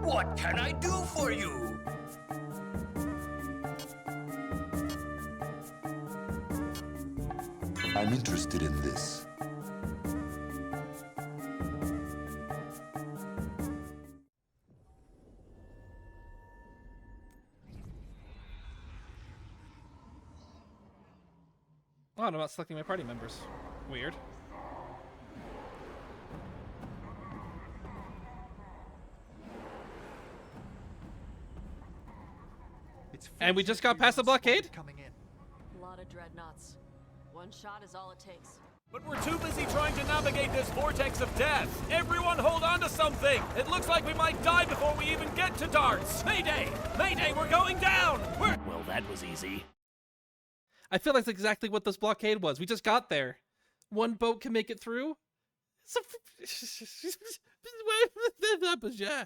What can I do for you? I'm interested in this. Oh, I'm not selecting my party members. Weird. And we just got past the blockade? Coming in. A lot of dreadnoughts. One shot is all it takes. But we're too busy trying to navigate this vortex of death. Everyone hold on to something. It looks like we might die before we even get to darts. Mayday! Mayday, we're going down! Well, that was easy. I feel that's exactly what this blockade was. We just got there. One boat can make it through. So, yeah.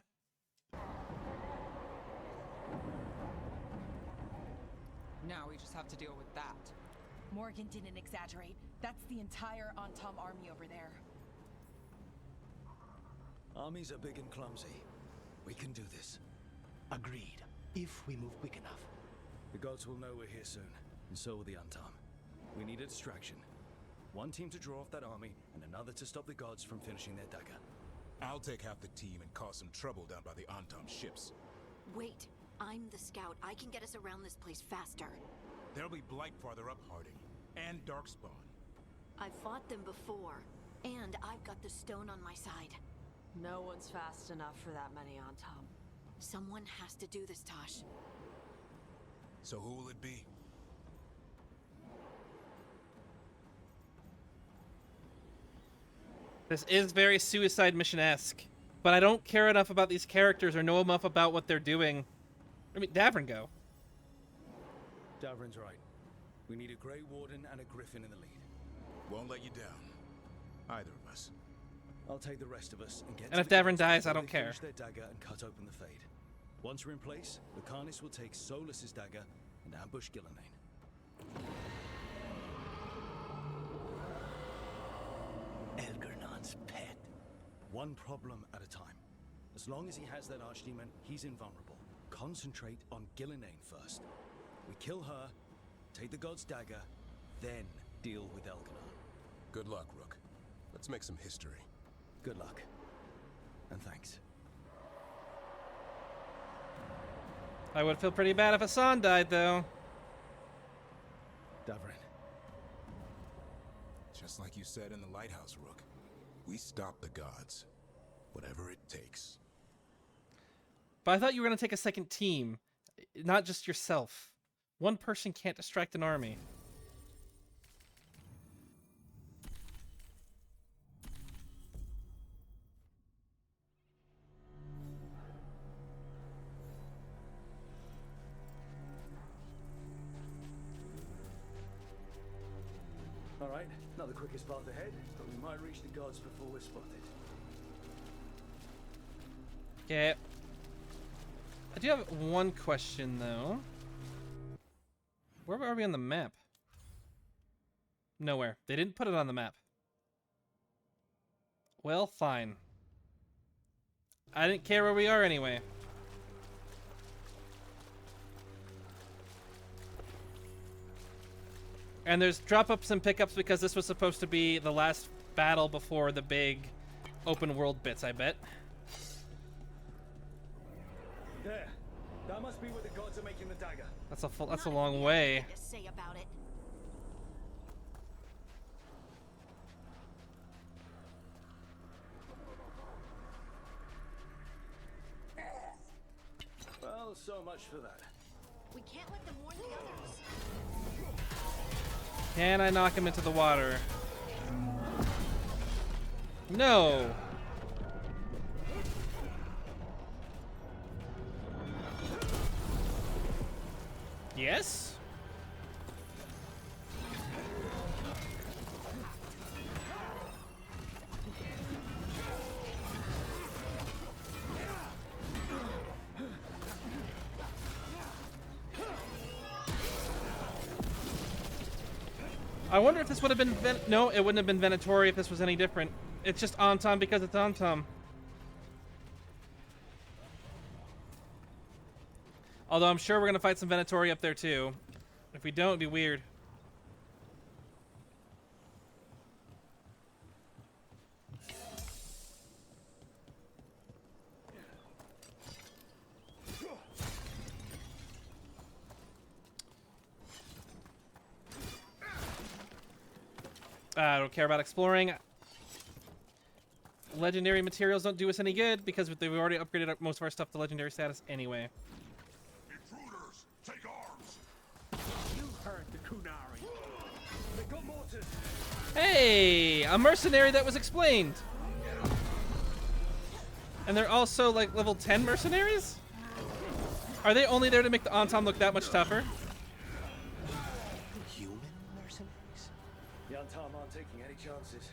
Now we just have to deal with that. Morgan didn't exaggerate. That's the entire Antom army over there. Armies are big and clumsy. We can do this. Agreed. If we move quick enough. The gods will know we're here soon, and so will the Antom. We need a distraction. One team to draw off that army, and another to stop the gods from finishing their dagger. I'll take half the team and cause some trouble down by the Antom ships. Wait, I'm the scout. I can get us around this place faster. There'll be Blight farther up, Harding, and Darkspawn. I've fought them before, and I've got the stone on my side. No one's fast enough for that many on top. Someone has to do this, Tosh. So who will it be? This is very Suicide Mission-esque, but I don't care enough about these characters or know enough about what they're doing. I mean, Davrin, go. Davrin's right. We need a Grey Warden and a Griffin in the lead. Won't let you down. Either of us. I'll take the rest of us and get. And if to the Davrin gods dies, I before don't they care. finish their dagger and cut open the Fade. Once we're in place, the Carnis will take Solus's dagger and ambush Gilan'nain. Elgernon's pet. One problem at a time. As long as he has that archdemon, he's invulnerable. Concentrate on Gilan'nain first. We kill her, take the god's dagger, then deal with Elgernon. Good luck, Rook. Let's make some history. Good luck. And thanks. I would feel pretty bad if Hassan died, though. Davrin. Just like you said in the lighthouse, Rook. We stop the gods. Whatever it takes. But I thought you were going to take a second team, not just yourself. One person can't distract an army. All right, not the quickest path ahead, but we might reach the gods before we're spotted. Okay. I do have one question, though. Where are we on the map? Nowhere. They didn't put it on the map. Well, fine. I didn't care where we are anyway. And there's drop-ups and pickups because this was supposed to be the last battle before the big open world bits, I bet. There. That must be where the gods are making the dagger. That's a long way. To say about it. Well, so much for that. We can't let them warn the others. Can I knock him into the water? No. Yes? I wonder if this would have been no, it wouldn't have been Venatori if this was any different. It's just Antom because it's Antom. Although I'm sure we're gonna fight some Venatori up there too. If we don't, it'd be weird. I don't care about exploring. Legendary materials don't do us any good because we've already upgraded most of our stuff to legendary status anyway. Intruders, take arms. You heard the Kunari. They got mortars. Hey, a mercenary that was explained. And they're also like level 10 mercenaries? Are they only there to make the Antom look that much tougher? Human mercenaries? The Antam aren't taking any chances.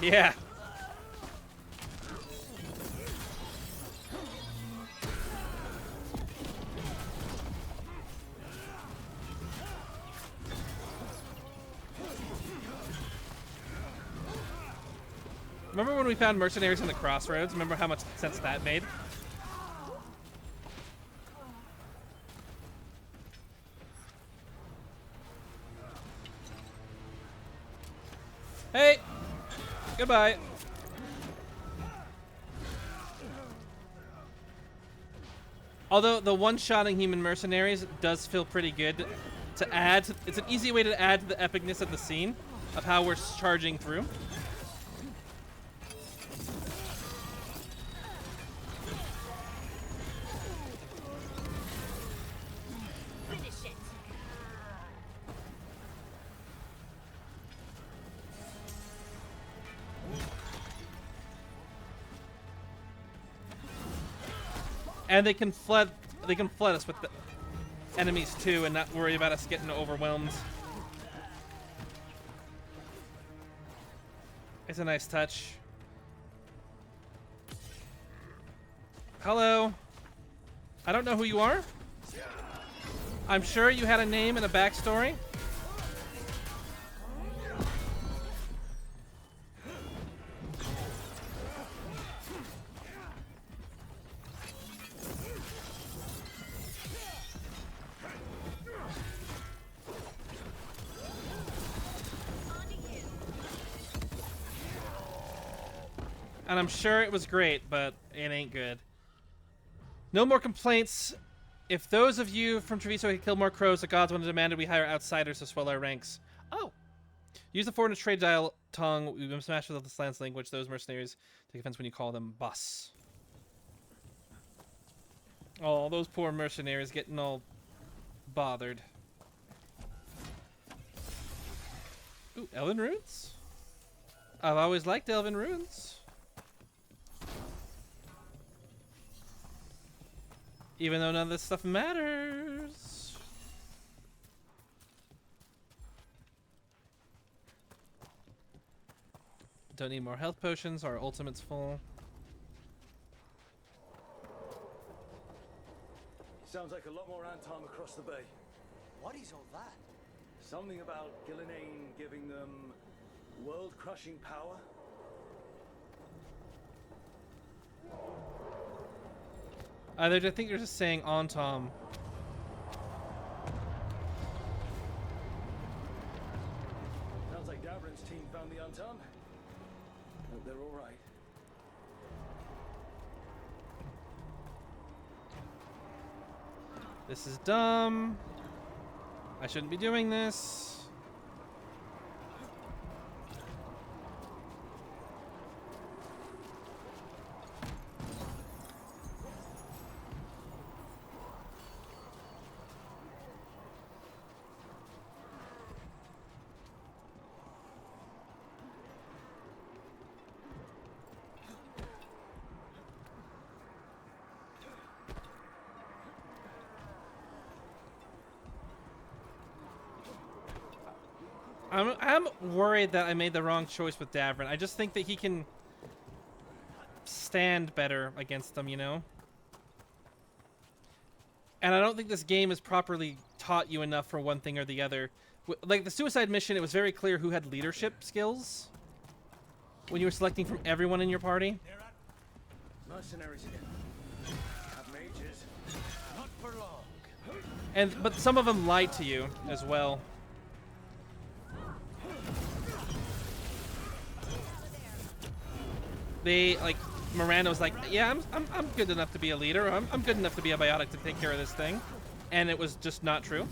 Yeah. Remember when we found mercenaries in the crossroads? Remember how much sense that made? Hey! Goodbye. Although the one-shotting human mercenaries does feel pretty good to add to, it's an easy way to add to the epicness of the scene of how we're charging through. And they can flood us with the enemies too and not worry about us getting overwhelmed. It's a nice touch. Hello. I don't know who you are. I'm sure you had a name and a backstory. And I'm sure it was great, but it ain't good. No more complaints. If those of you from Treviso could kill more crows, the gods would have demanded we hire outsiders to swell our ranks. Oh. Use the foreign trade dial tongue. We've been smashed with this land's language. Those mercenaries take offense when you call them boss. Oh, those poor mercenaries getting all bothered. Ooh, Elven runes? I've always liked Elven runes. Even though none of this stuff matters. Don't need more health potions. Our ultimate's full. Sounds like a lot more Antam across the bay. What is all that? Something about Gilan'nain giving them world-crushing power? I think they're just saying Antom. Sounds like Davrin's team found the Antam. Hope they're all right. This is dumb. I shouldn't be doing this. I'm worried that I made the wrong choice with Davrin. I just think that he can stand better against them, you know? And I don't think this game has properly taught you enough for one thing or the other. Like the suicide mission, it was very clear who had leadership skills when you were selecting from everyone in your party. No, Mercenaries again. Have mages. Not for long. But some of them lied to you as well. They, like, Miranda was like, yeah, I'm good enough to be a leader. I'm good enough to be a biotic to take care of this thing. And it was just not true.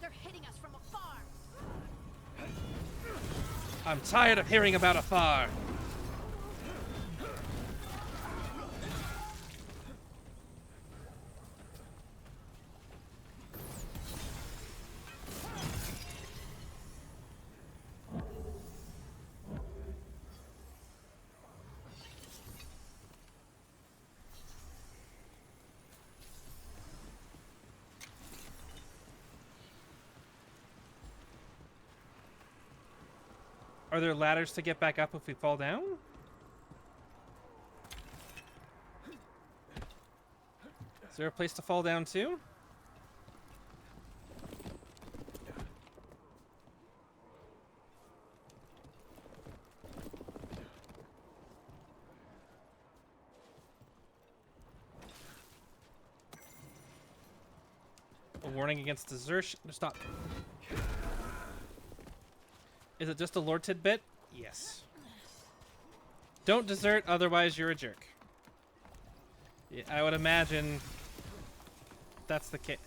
They're hitting us from afar. I'm tired of hearing about afar. Are there ladders to get back up if we fall down? Is there a place to fall down too? A warning against desertion. Stop. Is it just a lore tidbit? Yes. Don't desert, otherwise you're a jerk. Yeah, I would imagine that's the case.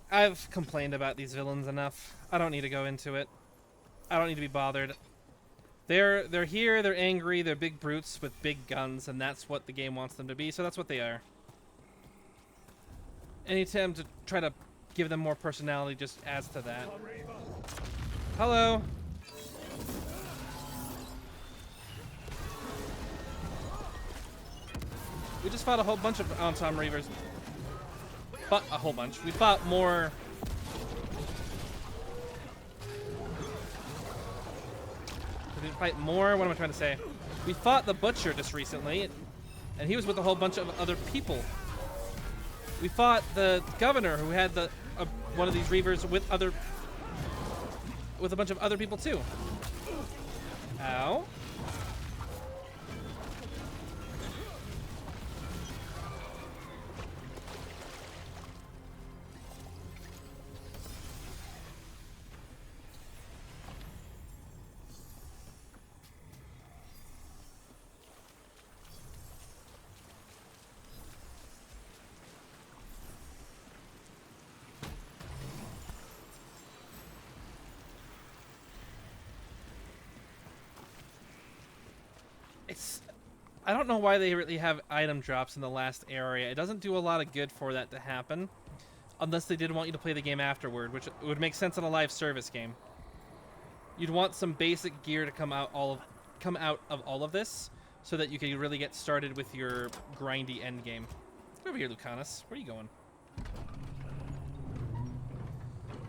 I've complained about these villains enough. I don't need to go into it. I don't need to be bothered. They're here, they're angry, they're big brutes with big guns, and that's what the game wants them to be, so that's what they are. Any attempt to try to give them more personality just adds to that. Hello. We just fought a whole bunch of Antom Reavers. But a whole bunch. We fought more. Did we fight more? What am I trying to say? We fought the Butcher just recently, and he was with a whole bunch of other people. We fought the Governor, who had the one of these Reavers with a bunch of other people too. Ow. I don't know why they really have item drops in the last area. It doesn't do a lot of good for that to happen. Unless they did want you to play the game afterward, which would make sense in a live service game. You'd want some basic gear to come out of all of this, so that you can really get started with your grindy end game. Get over here, Lucanus. Where are you going?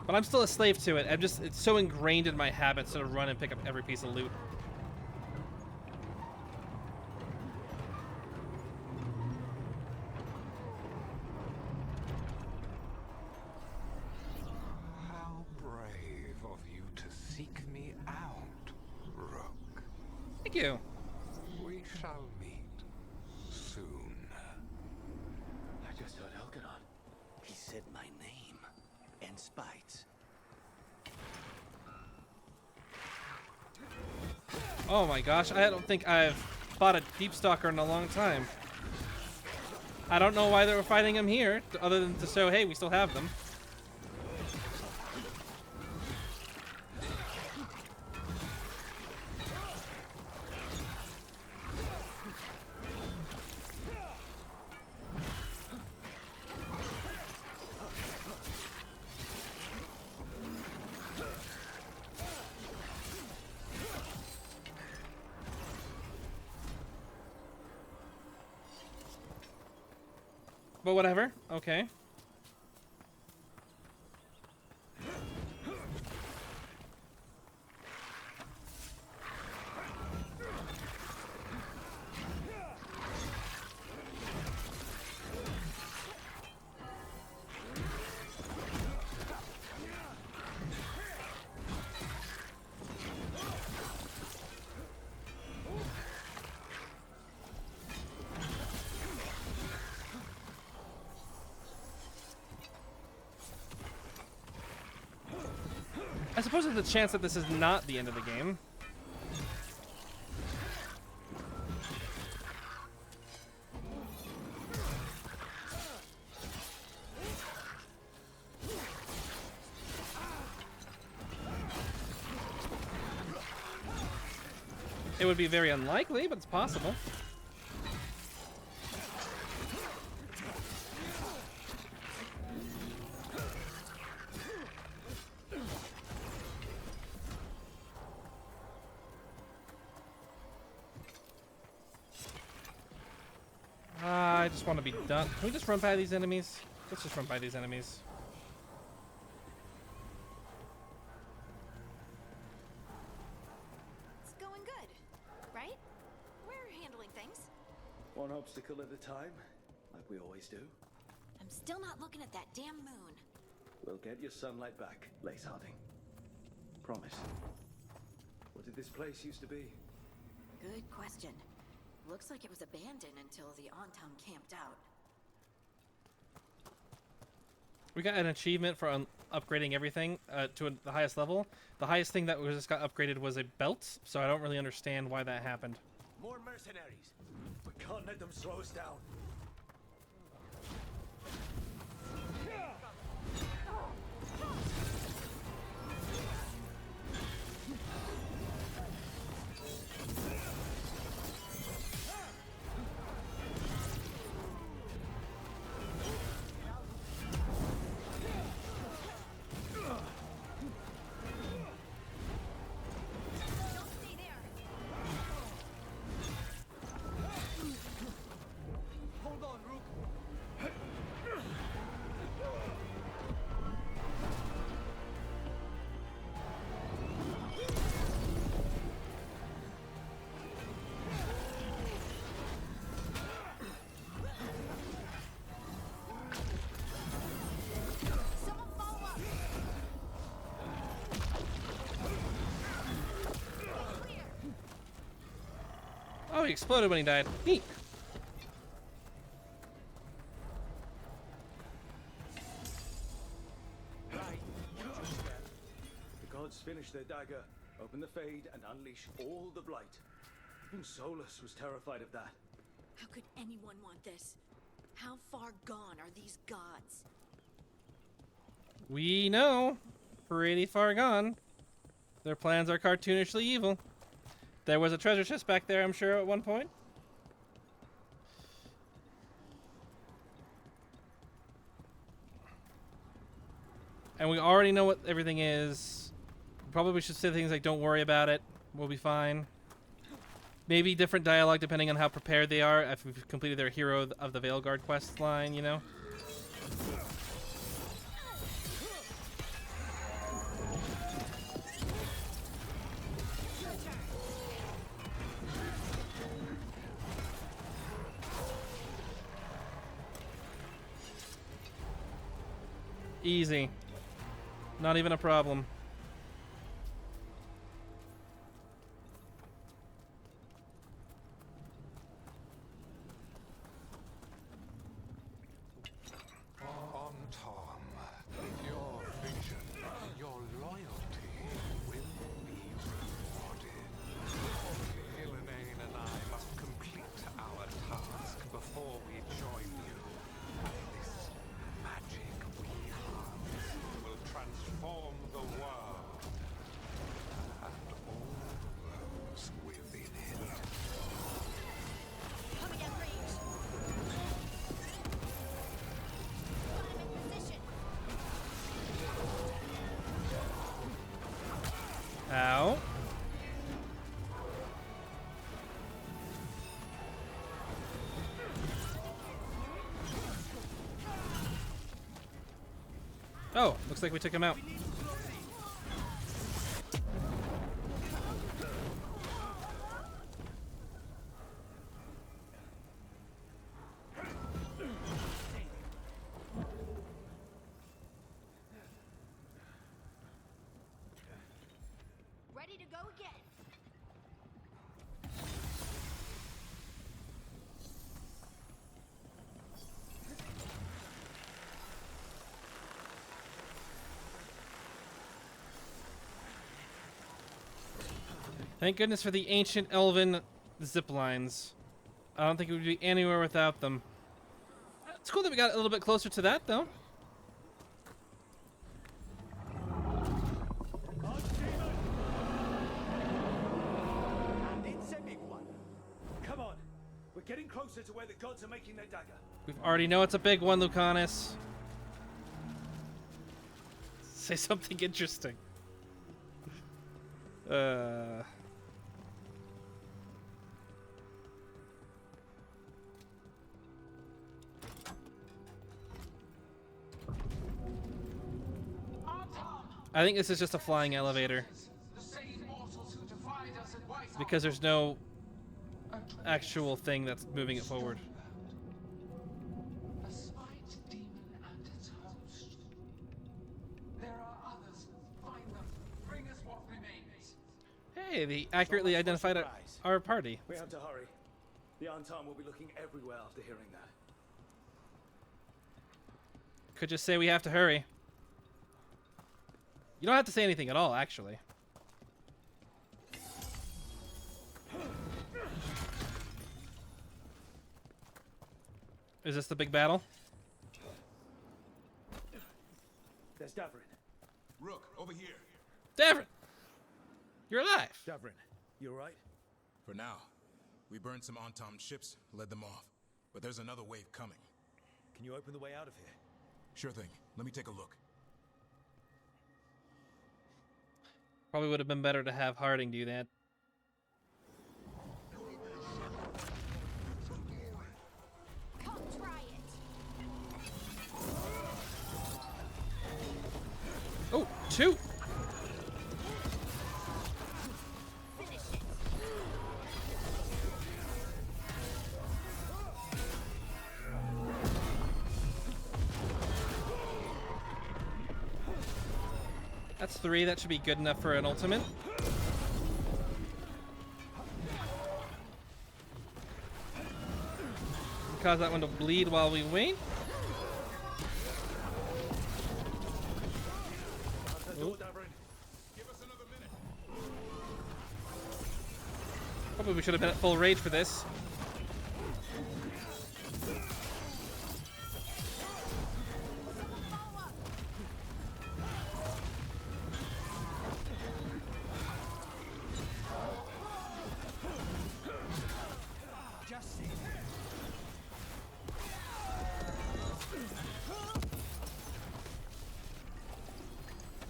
But I'm still a slave to it. It's so ingrained in my habits to run and pick up every piece of loot. Thank you. We shall meet soon. I just heard Elgadon. He said my name. And spite. Oh my gosh, I don't think I've fought a Deep Stalker in a long time. I don't know why they were fighting him here, other than to show, hey, we still have them. But whatever. Okay. I suppose there's a chance that this is not the end of the game. It would be very unlikely, but it's possible. I just want to be done. Can we just run by these enemies? Let's just run by these enemies. It's going good, right? We're handling things. One obstacle at a time, like we always do. I'm still not looking at that damn moon. We'll get your sunlight back, Lace Harding. Promise. What did this place used to be? Good question. Looks like it was abandoned until the Antam camped out. We got an achievement for upgrading everything to the highest level. The highest thing that just got upgraded was a belt, so I don't really understand why that happened. More mercenaries. We can't let them slow us down. Oh, he exploded when he died. Neat. The gods finish their dagger, open the Fade, and unleash all the blight. Even Solus was terrified of that. How could anyone want this? How far gone are these gods? We know. Pretty far gone. Their plans are cartoonishly evil. There was a treasure chest back there, I'm sure, at one point. And we already know what everything is. Probably should say things like, don't worry about it. We'll be fine. Maybe different dialogue depending on how prepared they are if we've completed their Hero of the Veilguard quest line, you know? Easy. Not even a problem. On Tom, your vision, your loyalty will be rewarded. Gilan'nain and I must complete our task before we join you. This magic we harness will transform the world and all those within it. Coming at range. I'm in position. Ow. Oh, looks like we took him out. Ready to go again. Thank goodness for the ancient elven zip lines. I don't think we would be anywhere without them. It's cool that we got a little bit closer to that, though. And it's a big one. Come on. We're getting closer to where the gods are making their dagger. We already know it's a big one, Lucanus. Say something interesting. I think this is just a flying elevator. Because there's no actual thing that's moving it forward. A spite demon and its host. There are others. Find them. Bring us what remains. Hey, they accurately identified our party. We have to hurry. The Antam will be looking everywhere after hearing that. Could just say we have to hurry. You don't have to say anything at all, actually. Is this the big battle? There's Davrin. Rook, over here. Davrin! You're alive! Davrin, you alright? For now, we burned some Antom ships, led them off. But there's another wave coming. Can you open the way out of here? Sure thing. Let me take a look. Probably would have been better to have Harding do that. Come try it. Oh, two! Finish it. That's three. That should be good enough for an ultimate. Cause that one to bleed while we wait. Door, Davrin. Give us another minute. Probably we should have been at full rage for this.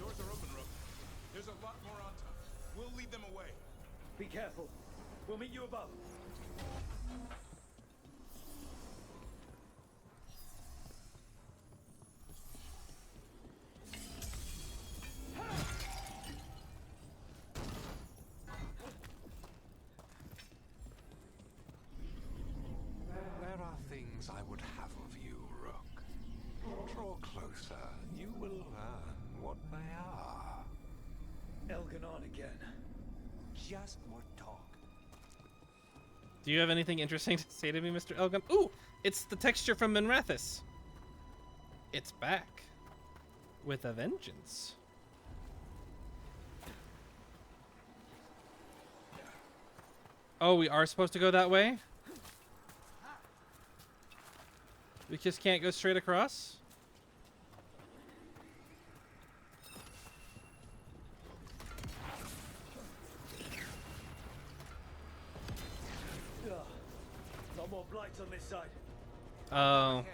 Doors are open, Rook. There's a lot more Antom. We'll lead them away. Be careful. We'll meet you above. There are things I would have of you, Rook. Draw closer. You will learn what they are. Gilan'nain again. Just more talk. Do you have anything interesting to say to me, Mr. Elgin? Ooh, it's the texture from Minrathis. It's back. With a vengeance. Oh, we are supposed to go that way? We just can't go straight across? Lot more blights on this side. Oh.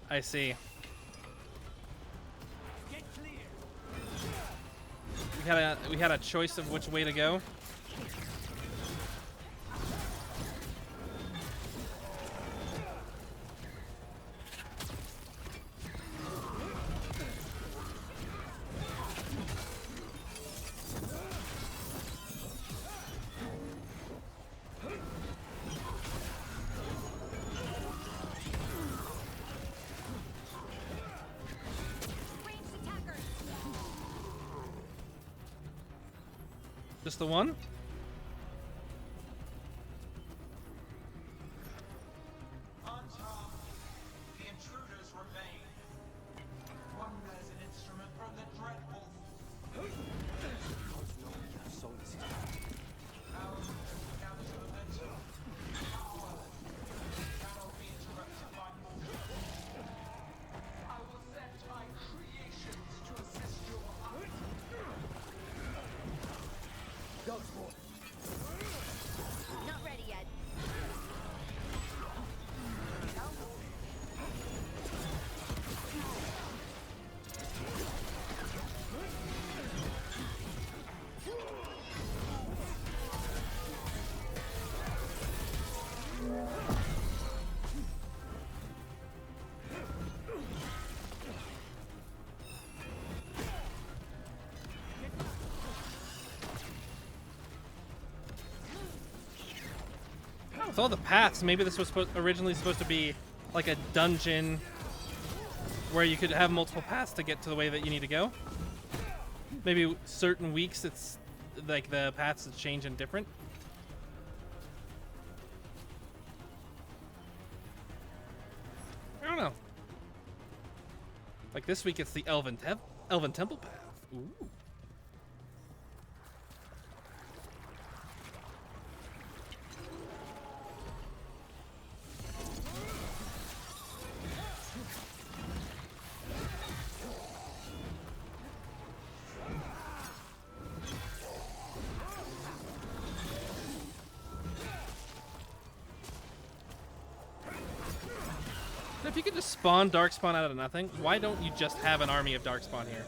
I see. Get clear. We had a choice of which way to go. Ranged attackers. Just the one? Antom, the intruders remain. One has an instrument from the Dreadwolf. So this is With all the paths, maybe this was originally supposed to be like a dungeon where you could have multiple paths to get to the way that you need to go. Maybe certain weeks it's like the paths change and different. I don't know. Like this week it's the Elven Temple path. Ooh. If you could just spawn Darkspawn out of nothing, why don't you just have an army of Darkspawn here?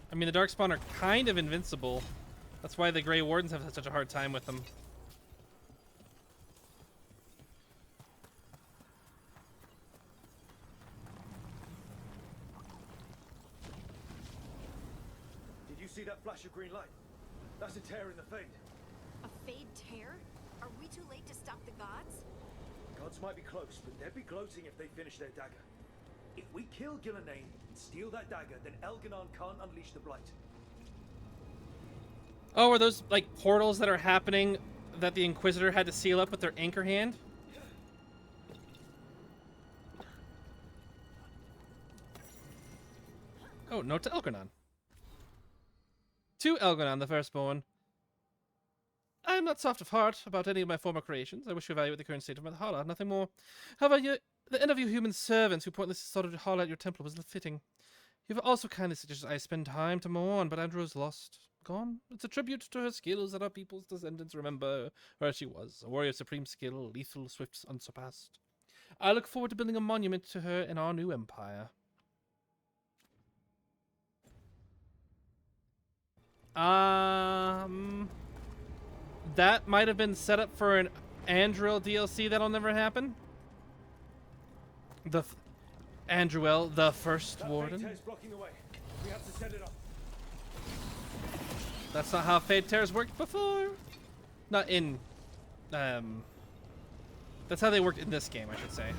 I mean, the Darkspawn are kind of invincible. That's why the Grey Wardens have had such a hard time with them. See that flash of green light? That's a tear in the Fade. A Fade tear? Are we too late to stop the gods? Gods might be close, but they'd be gloating if they finish their dagger. If we kill Gilan'nain and steal that dagger, then Elganon can't unleash the Blight. Oh, are those like portals that are happening that the Inquisitor had to seal up with their anchor hand? Oh, note to Elganon. To Elganon, the Firstborn. I am not soft of heart about any of my former creations. I wish you evaluate the current state of my Hala, nothing more. However, the end of you human servants who pointlessly slaughtered Hala at your temple was fitting. You have also kindly suggested I spend time to mourn, but Andrew is lost. Gone. It's a tribute to her skills that our people's descendants remember her as she was. A warrior of supreme skill, lethal, swift, unsurpassed. I look forward to building a monument to her in our new empire. That might have been set up for an Andril DLC that'll never happen. The Andruel, the First Warden. Blocking away. We have to set it up. That's not how Fade Tears worked before. Not in. That's how they worked in this game, I should say.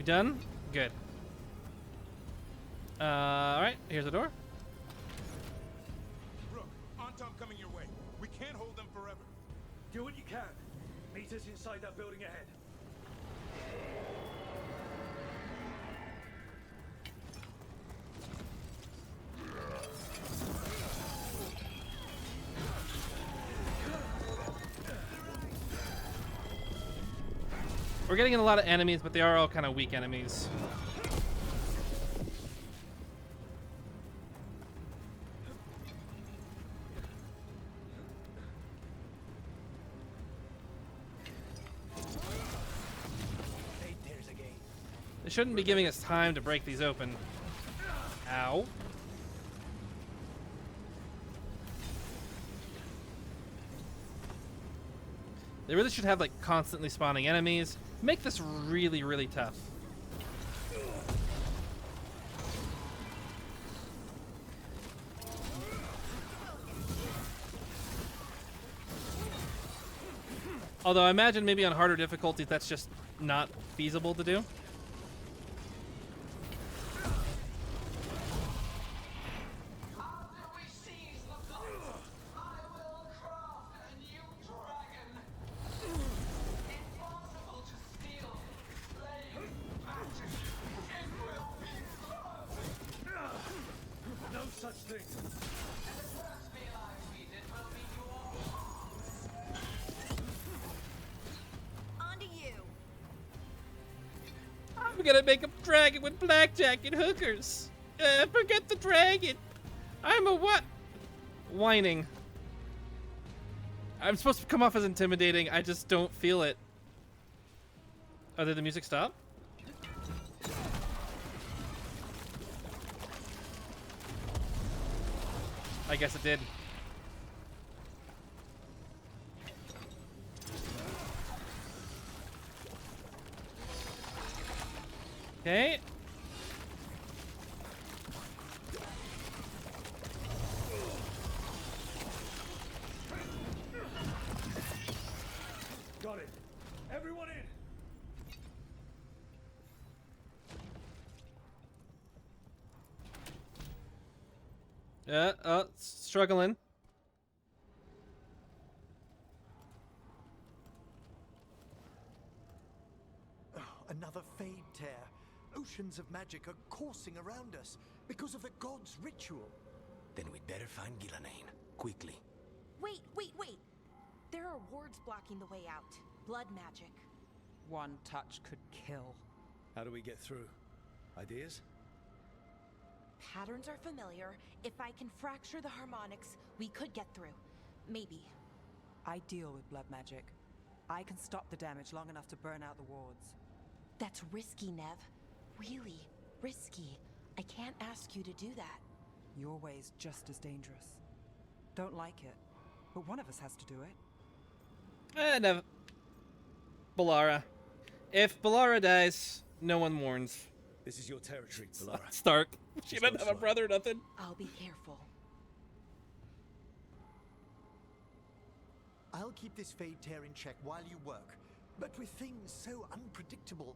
Done? Good. Alright, here's the door. Rook, Anton coming your way. We can't hold them forever. Do what you can. Meet us inside that building ahead. We're getting in a lot of enemies, but they are all kind of weak enemies. They shouldn't be giving us time to break these open. Ow. They really should have like constantly spawning enemies. Make this really, really tough. Although I imagine maybe on harder difficulties that's just not feasible to do. gonna make a dragon with blackjack and hookers. Forget the dragon. I'm a what? Whining. I'm supposed to come off as intimidating. I just don't feel it. Oh, did the music stop? I guess it did. Okay. Got it. Everyone in. Struggling. Oh, another fade tear. Oceans of magic are coursing around us because of the god's ritual. Then we'd better find Gilan'nain quickly. Wait, wait, wait! There are wards blocking the way out. Blood magic. One touch could kill. How do we get through? Ideas? Patterns are familiar. If I can fracture the harmonics, we could get through. Maybe. I deal with blood magic. I can stop the damage long enough to burn out the wards. That's risky, Nev. Really risky. I can't ask you to do that. Your way's just as dangerous. Don't like it, but one of us has to do it. No. Balara. If Balara dies, no one mourns. This is your territory, Balara. Stark. She doesn't have a brother or nothing. I'll be careful. I'll keep this fade tear in check while you work. But with things so unpredictable,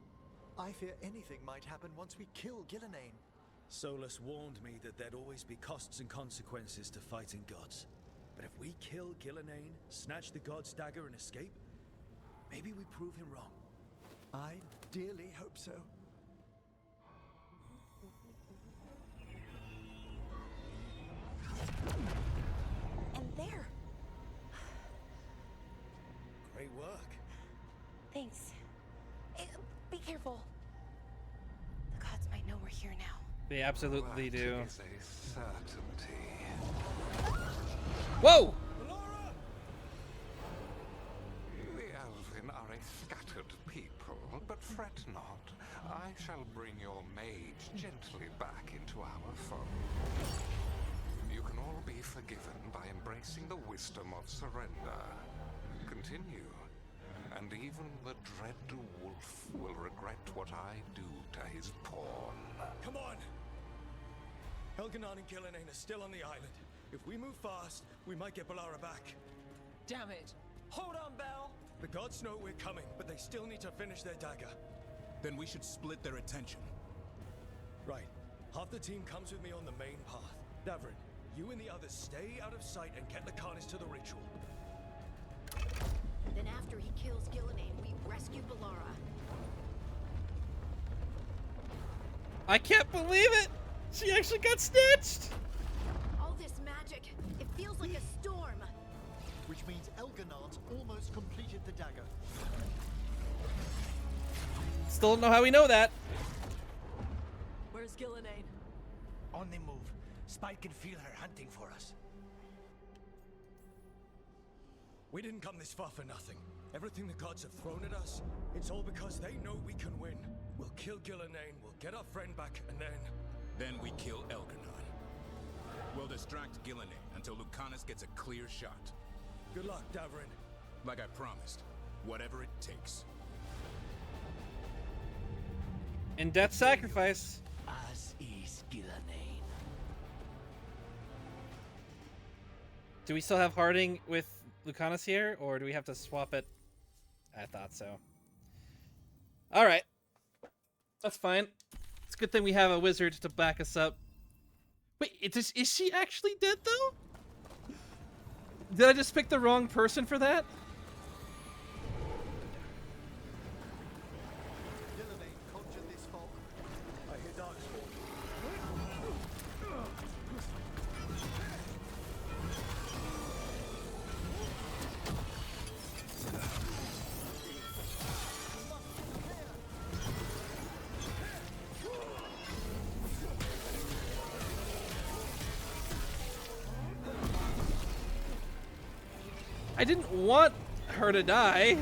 I fear anything might happen once we kill Gilan'nain. Solus warned me that there'd always be costs and consequences to fighting gods. But if we kill Gilan'nain, snatch the god's dagger and escape, maybe we prove him wrong. I dearly hope so. And there. Great work. Thanks. Be careful. The gods might know we're here now. They absolutely That do. is a certainty. Whoa! The Elven are a scattered people, but fret not. I shall bring your mage gently back into our fold. You can all be forgiven by embracing the wisdom of surrender. Continue, and even the dread wolf will regret what I do to his pawn. Come on! Helgenon and Gilan'nain are still on the island. If we move fast, we might get Balara back. Damn it! Hold on, Belle! The gods know we're coming, but they still need to finish their dagger. Then we should split their attention. Right. Half the team comes with me on the main path. Davrin, you and the others stay out of sight and get Lucanus to the ritual. Then after he kills Gilan'nain, we rescue Balara. I can't believe it! She actually got snatched! All this magic, it feels like a storm. Which means Elganard's almost completed the dagger. Still don't know how we know that. Where's Gilan'nain? On the move. Spike can feel her hunting for us. We didn't come this far for nothing. Everything the gods have thrown at us, it's all because they know we can win. We'll kill Gilan'nain, we'll get our friend back, and then... Then we kill Elganon. We'll distract Gilan'nain until Lucanus gets a clear shot. Good luck, Davrin. Like I promised, whatever it takes. In death sacrifice. As is Gilan'nain. Do we still have Harding with Lucanus here, or do we have to swap it? I thought so. Alright. That's fine. It's a good thing we have a wizard to back us up. Wait, is she actually dead, though? Did I just pick the wrong person for that? Gilan'nain conjured this fog. I hear dark smoke. I didn't want her to die,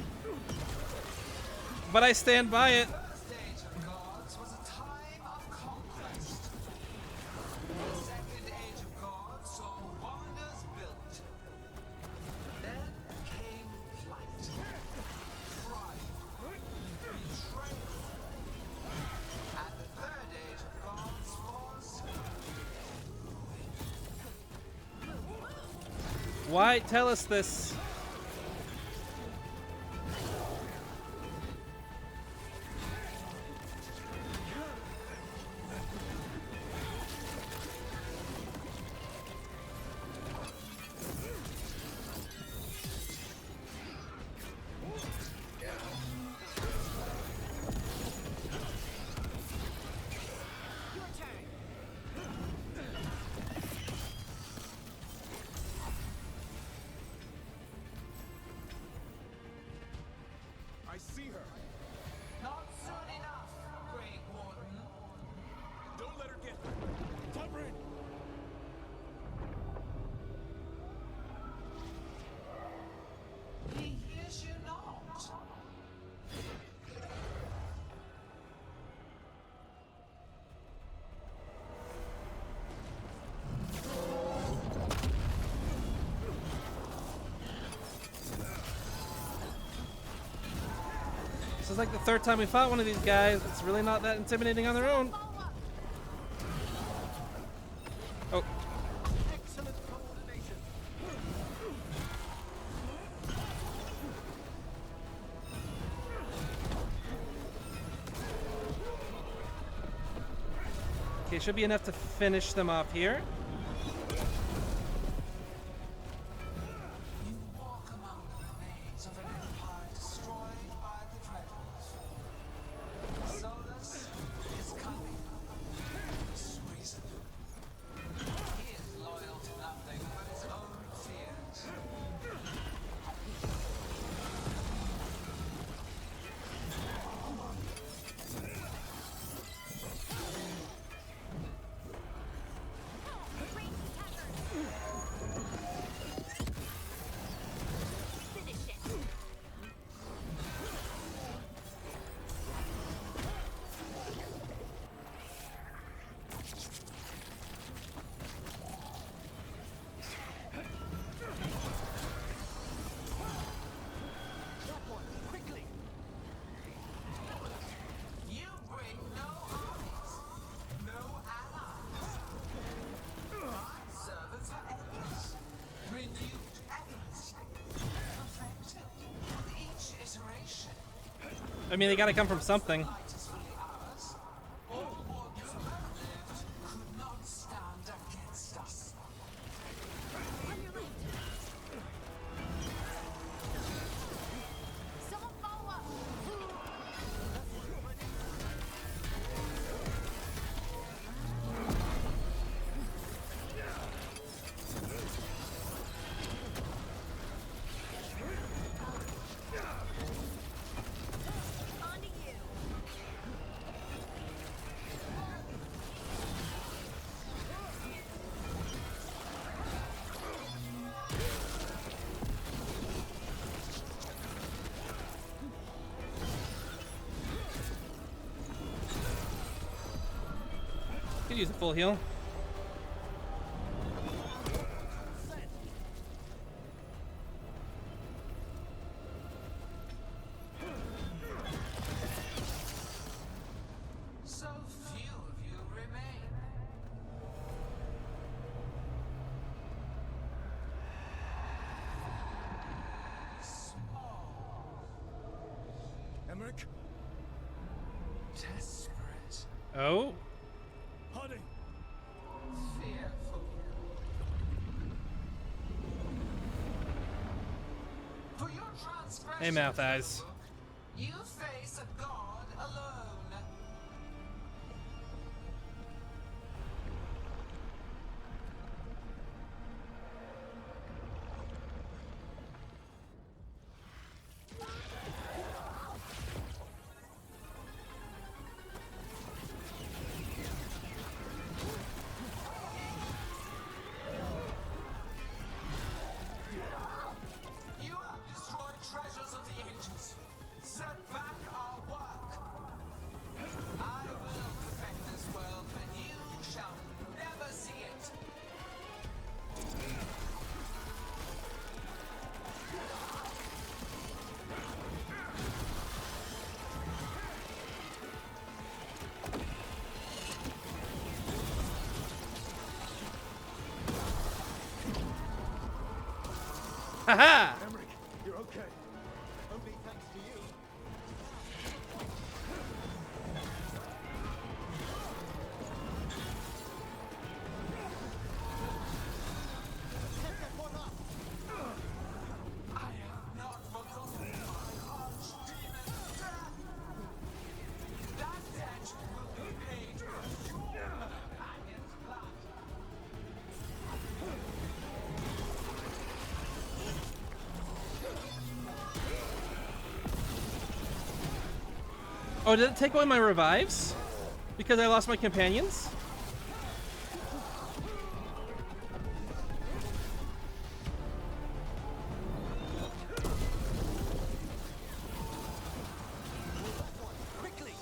but I stand by it. Age of Gods was a time of conquest. The second Age of Gods saw wonders built. Then came flight, pride, betrayal. And the third Age of Gods was... Why tell us this? I see her. Not soon enough, Great Warden. Don't let her get Tybrin! He hears you not. This is like the third time we fought one of these guys. It's really not that intimidating on their own. Oh. Excellent coordination. Okay, should be enough to finish them off here. You walk among the remains of an empire destroyed by the Dreadwolf. Solus is cunning, persuasive. He is loyal to nothing but his own fears. Quickly! You bring no armies, no allies. My servants are endless, renewed endlessly, perfected with each iteration. I mean, they gotta come from something. Light is fully ours. All wardens who have lived could not stand against us. Someone follow up! On to you! Could use a full heal. So few of you remain. Small, Emmerich? desperate, Oh, Harding! fearful. For your transgression, hey, mouth eyes. you face a god alone. You Haha! Emmerich, you're okay. Only thanks to you. Set that one up. I have not forgotten my archdemon death. That debt will be paid with your companion's blood. Oh, did it take away my revives? Because I lost my companions? Quickly.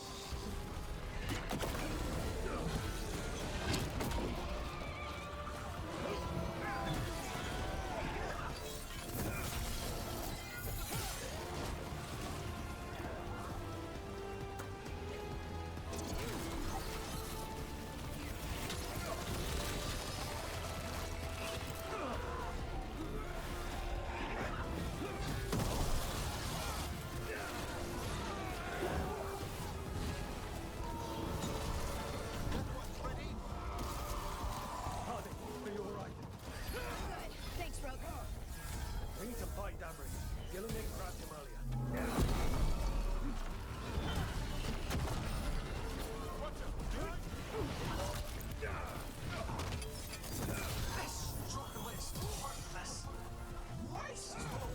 Harding, are you alright? Thanks, Rogue. We need to fight Emmerich. Gilan'nain grabbed him earlier. This struggle is worthless. Wasteful.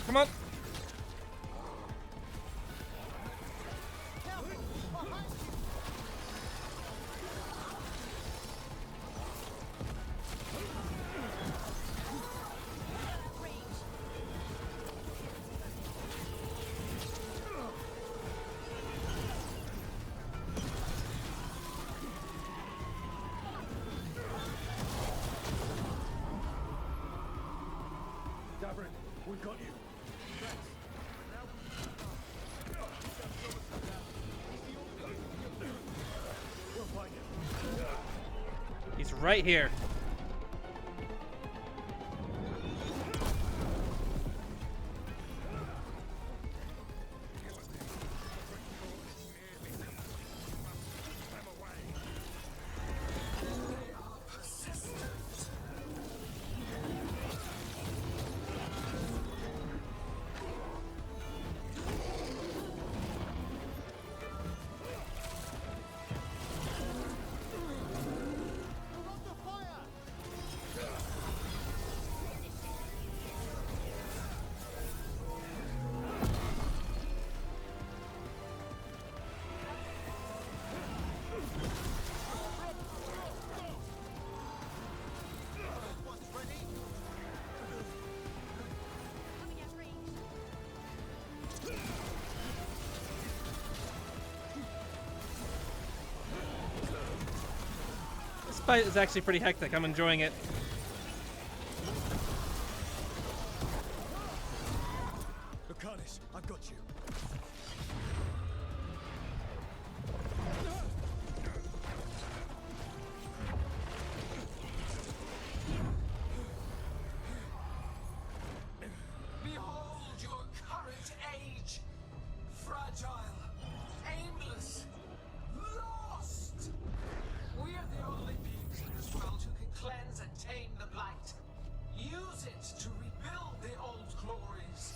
Come on. Dabrin, we've got you. We'll find him. He's right here. This fight is actually pretty hectic. I'm enjoying it. Lucanus, I've got you. Behold your current age. Fragile, aimless, lost. We are the only beings in this world who can cleanse and tame the blight. Use it to rebuild the old glories.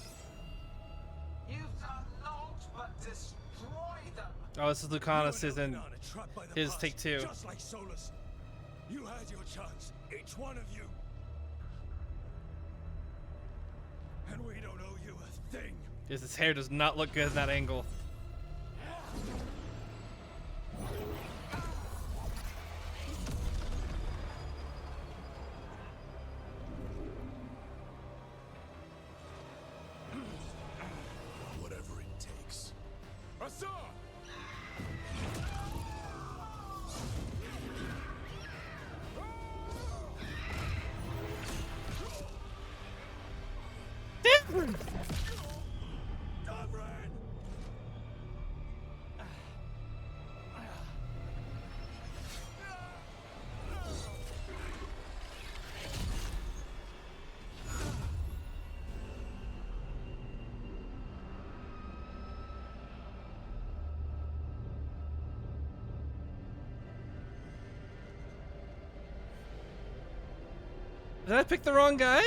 You've done naught but destroy them. Oh, this is Lucanus, isn't Banana trapped by the his past, take two. Just like Solus. You had your chance, each one of you. And we don't owe you a thing. Because his hair does not look good in that angle. Whatever it takes. Asa! Did I pick the wrong guy?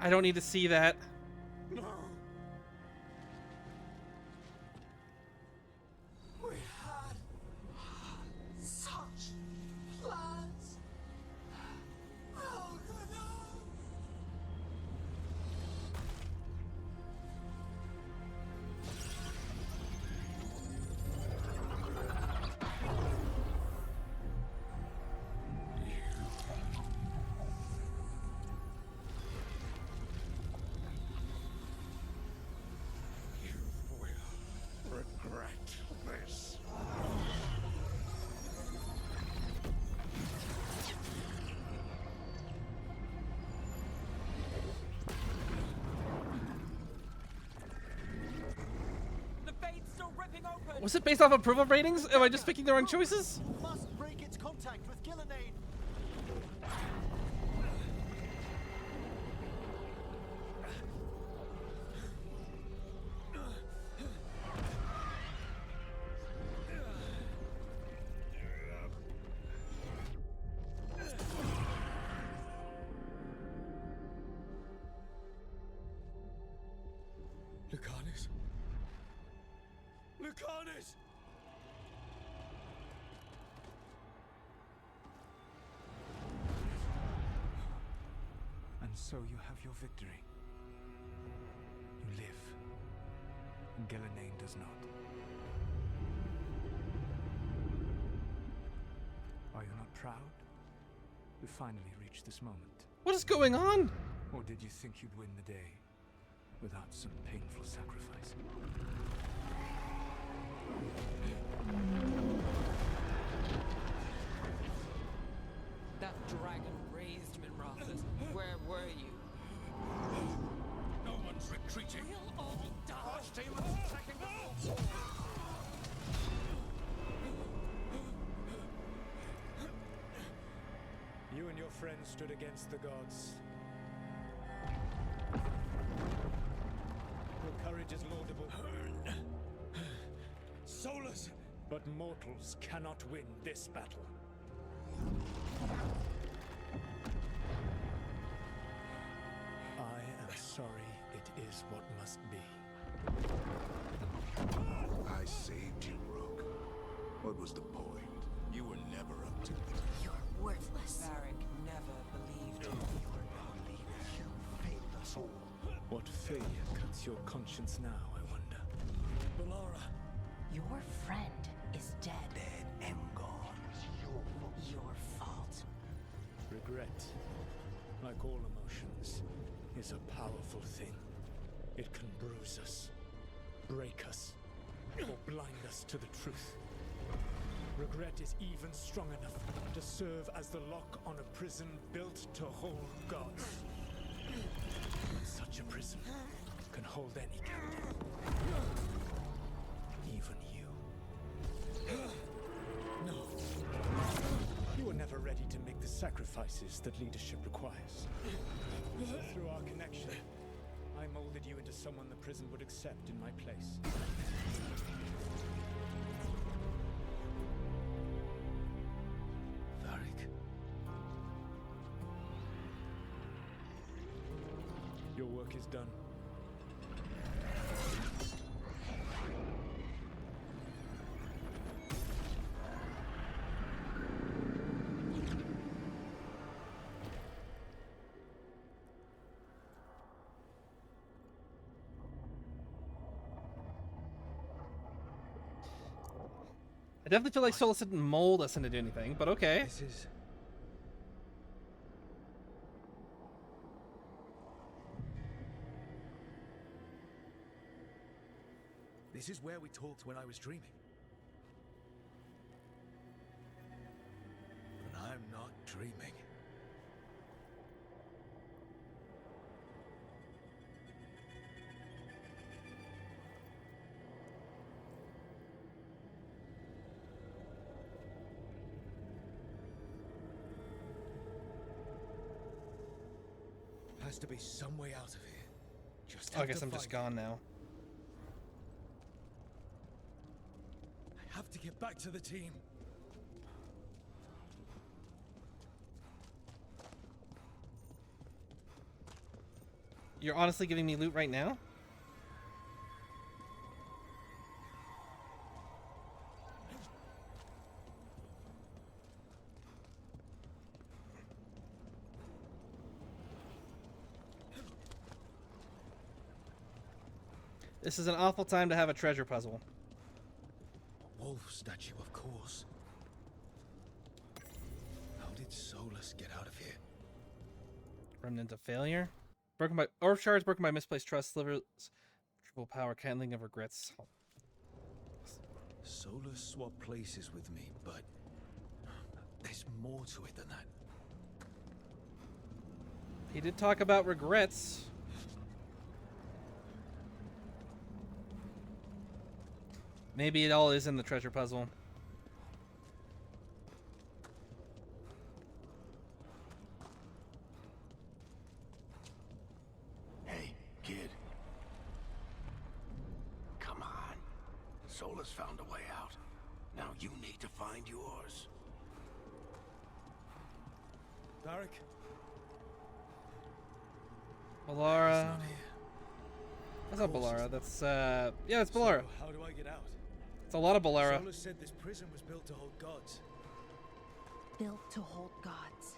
I don't need to see that. No. We had such plans. Oh, no. Regret this. The fate's still ripping open. Was it based off approval ratings? Am I just picking the wrong choices? Must break its contact with Gilan'nain. Lucanus? Lucanus! And so you have your victory. You live. Gilan'nain does not. Are you not proud? We finally reached this moment. What is going on? Or did you think you'd win the day without some painful sacrifice? That dragon raised Minrathus. Where were you? No one's retreating. We'll all die. Archdemons attacking the fort. You and your friends stood against the gods. Your courage is laudable. Solus! But mortals cannot win this battle. I am sorry, it is what must be. I saved you, Rook. What was the point? You were never up to it. You're worthless. Varric never believed in You're now leaving. You failed us all. What failure cuts your conscience now, I wonder? Balara! Your friend is dead. Dead and gone. It's your fault. Your fault. Regret, like all emotions, is a powerful thing. It can bruise us, break us, or blind us to the truth. Regret is even strong enough to serve as the lock on a prison built to hold gods. But such Such a prison can hold any captive. Even you. No. You were never ready to make the sacrifices that leadership requires. So through our connection, I molded you into someone the prison would accept in my place. Varric. Your work is done. I definitely feel like Solus didn't mold us into doing anything, but okay. This is where we talked when I was dreaming. But I'm not dreaming. Has to be some way out of here. Just Oh, I guess I'm just gone now. I have to get back to the team. You're honestly giving me loot right now? This is an awful time to have a treasure puzzle. A wolf statue, of course. How did Solus get out of here? Remnant of failure. Broken by orb shards, broken by misplaced trust, slivers, triple power, kindling of regrets. Solus swapped places with me, but there's more to it than that. He did talk about regrets. Maybe it all is in the treasure puzzle. Hey, kid. Come on. Solus found a way out. Now you need to find yours. Varric? Balara. That's not Balara. That's yeah, it's Balara. So how do I get out? It's a lot of Balara. Solus said this prison was built to hold gods. Built to hold gods.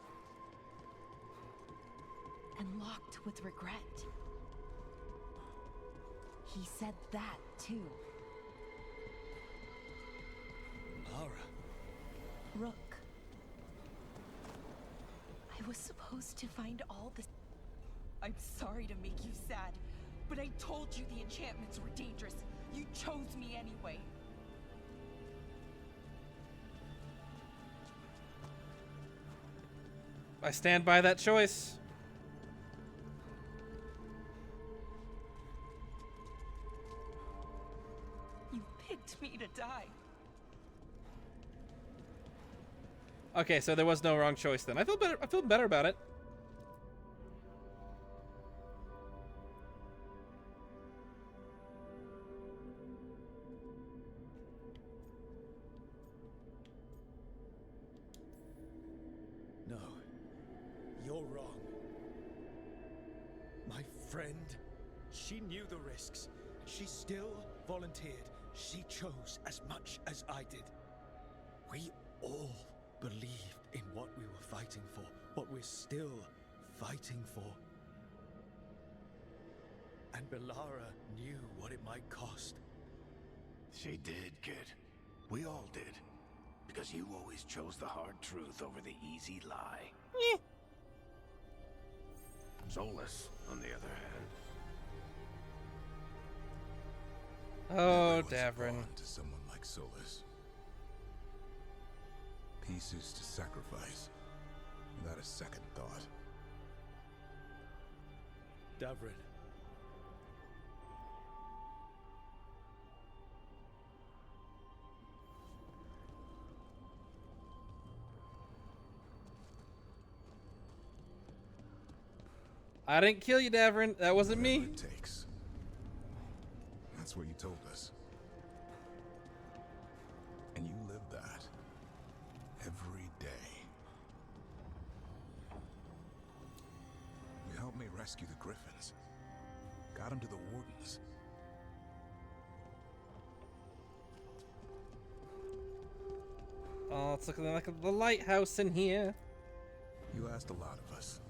And locked with regret. He said that, too. Lara. Rook. I was supposed to find all this. I'm sorry to make you sad, but I told you the enchantments were dangerous. You chose me anyway. I stand by that choice. You picked me to die. Okay, so there was no wrong choice then. I feel better. I feel better about it. No. You're wrong. My friend, she knew the risks. She still volunteered. She chose as much as I did. We all believed in what we were fighting for, what we're still fighting for. And Balara knew what it might cost. She did, kid. We all did. Because you always chose the hard truth over the easy lie. Solus, on the other hand. Oh, Davrin. To someone like Solus. Pieces to sacrifice, without a second thought. Davrin, I didn't kill you, Davrin. That wasn't me. Whatever it takes. That's what you told us. And you live that every day. You helped me rescue the Griffins. Got them to the Wardens. Oh, it's looking like the lighthouse in here. You asked a lot of us.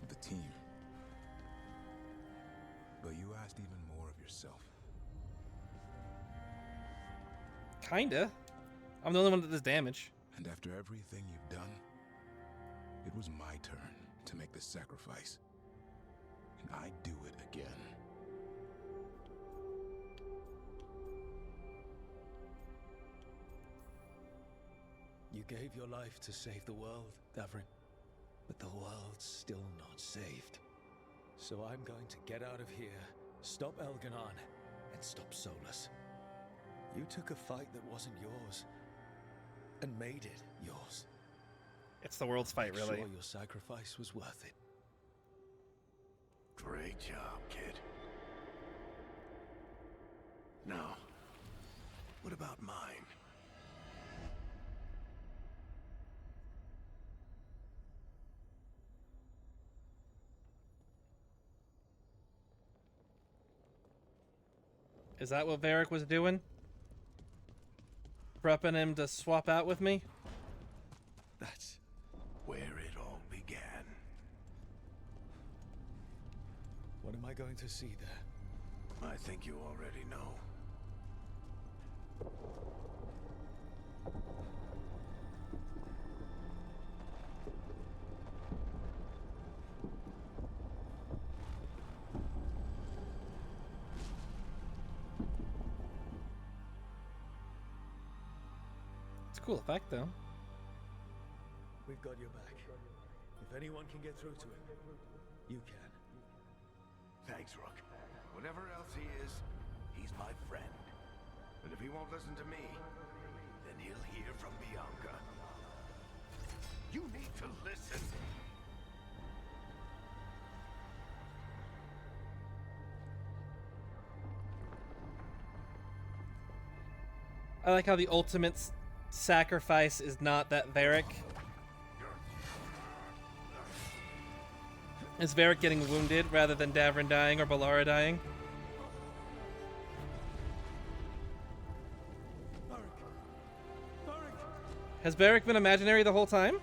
The team. But you asked even more of yourself. Kinda. I'm the only one that does damage. And after everything you've done, it was my turn to make the sacrifice. And I'd do it again. You gave your life to save the world, Davrin. But the world's still not saved. So I'm going to get out of here, stop Elganon, and stop Solus. You took a fight that wasn't yours, and made it yours. It's the world's fight, Make really. sure your sacrifice was worth it. Great job, kid. Now, what about mine? Is that what Varric was doing? Prepping him to swap out with me? That's where it all began. What am I going to see there? I think you already know. It's a cool effect, though. We've got your back. If anyone can get through to him, you can. Thanks, Rook. Whatever else he is, he's my friend. And if he won't listen to me, then he'll hear from Bianca. You need to listen. I like how the ultimate sacrifice is not that Varric. Is Varric getting wounded rather than Davrin dying or Balara dying? Has Varric been imaginary the whole time?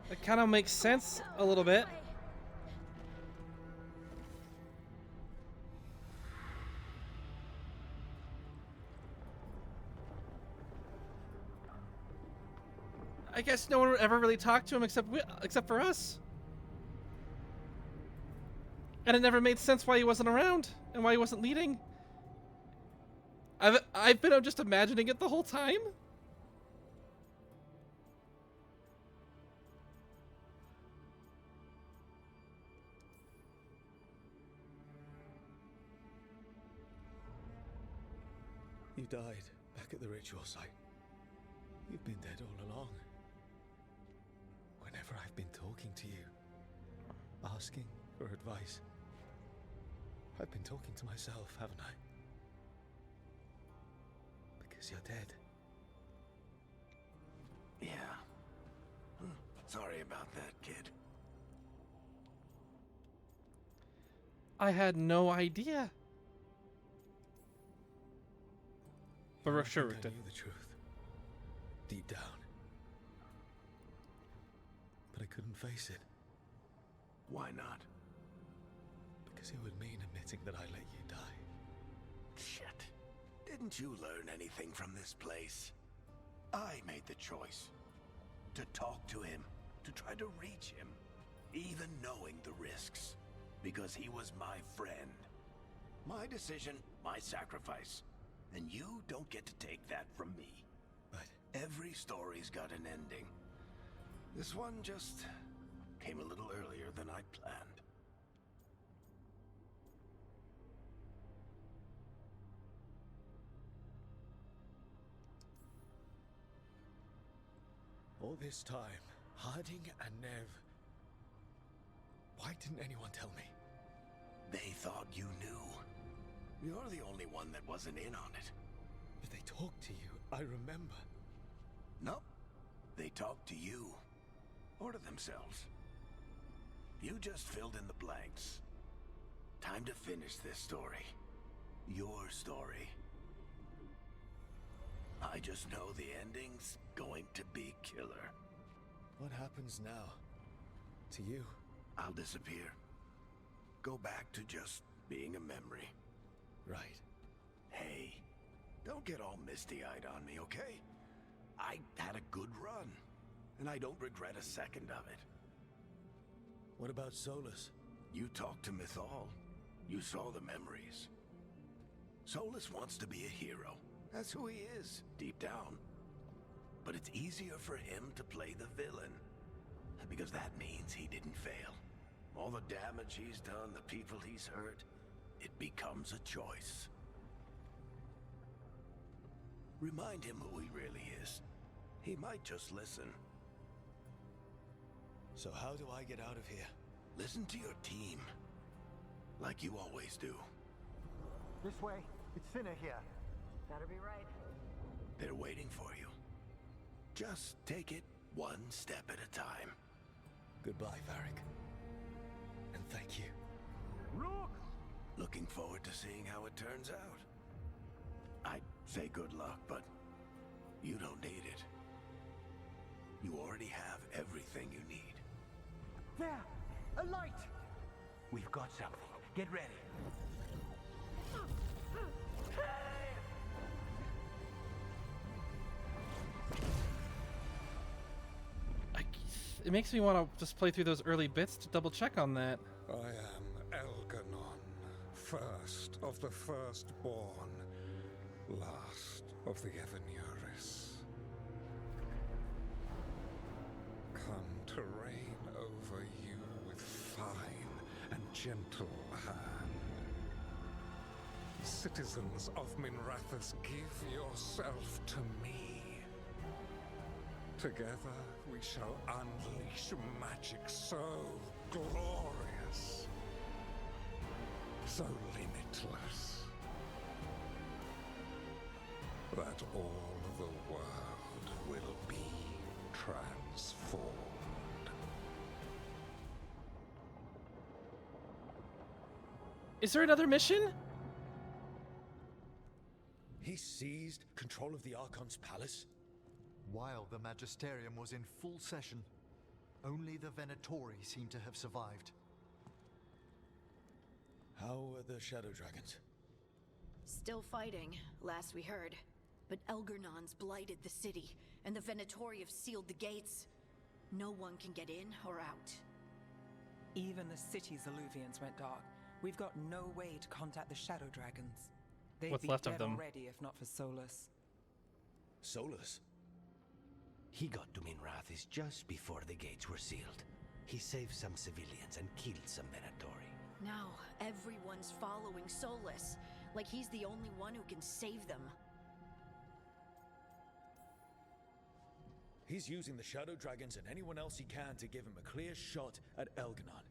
It kind of makes sense a little bit. I guess no one would ever really talk to him except for us. And it never made sense why he wasn't around and why he wasn't leading. I've been just imagining it the whole time. You died back at the ritual site. You've been dead all along. Whenever I've been talking to you, asking for advice, I've been talking to myself, haven't I? Because you're dead. Yeah. Sorry about that, kid. I had no idea. But I sure, think I knew the truth. Deep down. But I couldn't face it. Why not? Because it would mean admitting that I let you die. Shit. Didn't you learn anything from this place? I made the choice. To talk to him. To try to reach him. Even knowing the risks. Because he was my friend. My decision, my sacrifice. And you don't get to take that from me. But every story's got an ending. This one just came a little earlier than I planned. all this time, Harding and Nev... Why didn't anyone tell me? They thought you knew. You're the only one that wasn't in on it. But they talked to you, I remember. No, they talked to you. Or to themselves. You just filled in the blanks. Time to finish this story. Your story. I just know the ending's going to be killer. What happens now? To you? I'll disappear. Go back to just being a memory. Right. Hey, don't get all misty-eyed on me, okay? I had a good run, and I don't regret a second of it. What about Solus? You talked to Mythal. You saw the memories. Solus wants to be a hero. That's who he is, deep down. But it's easier for him to play the villain. Because that means he didn't fail. All the damage he's done, the people he's hurt, it becomes a choice. Remind him who he really is. He might just listen. So how do I get out of here? Listen to your team. Like you always do. This way. It's thinner here. Better be right. They're waiting for you. Just take it one step at a time. Goodbye, Varric. And thank you. Rook! Looking forward to seeing how it turns out. I'd say good luck, but you don't need it. You already have everything you need. There! A light! We've got something. Get ready. It makes me want to just play through those early bits to double check on that. I am Elganon, first of the firstborn, last of the Evanuris. Come to reign over you with fine and gentle hand. Citizens of Minrathous, give yourself to me. Together we shall unleash magic so glorious, so limitless, that all the world will be transformed. Is there another mission? He seized control of the Archon's palace? While the Magisterium was in full session, only the Venatori seem to have survived. How are the Shadow Dragons? Still fighting, last we heard. But Elgar'non's blighted the city, and the Venatori have sealed the gates. No one can get in or out. Even the city's Illuvians went dark. We've got no way to contact the Shadow Dragons. They'd What's be left of dead them? already if not for Solus. Solus? He got to Minrathous just before the gates were sealed. He saved some civilians and killed some Venatori. Now, everyone's following Solus, like he's the only one who can save them. He's using the Shadow Dragons and anyone else he can to give him a clear shot at Elganon.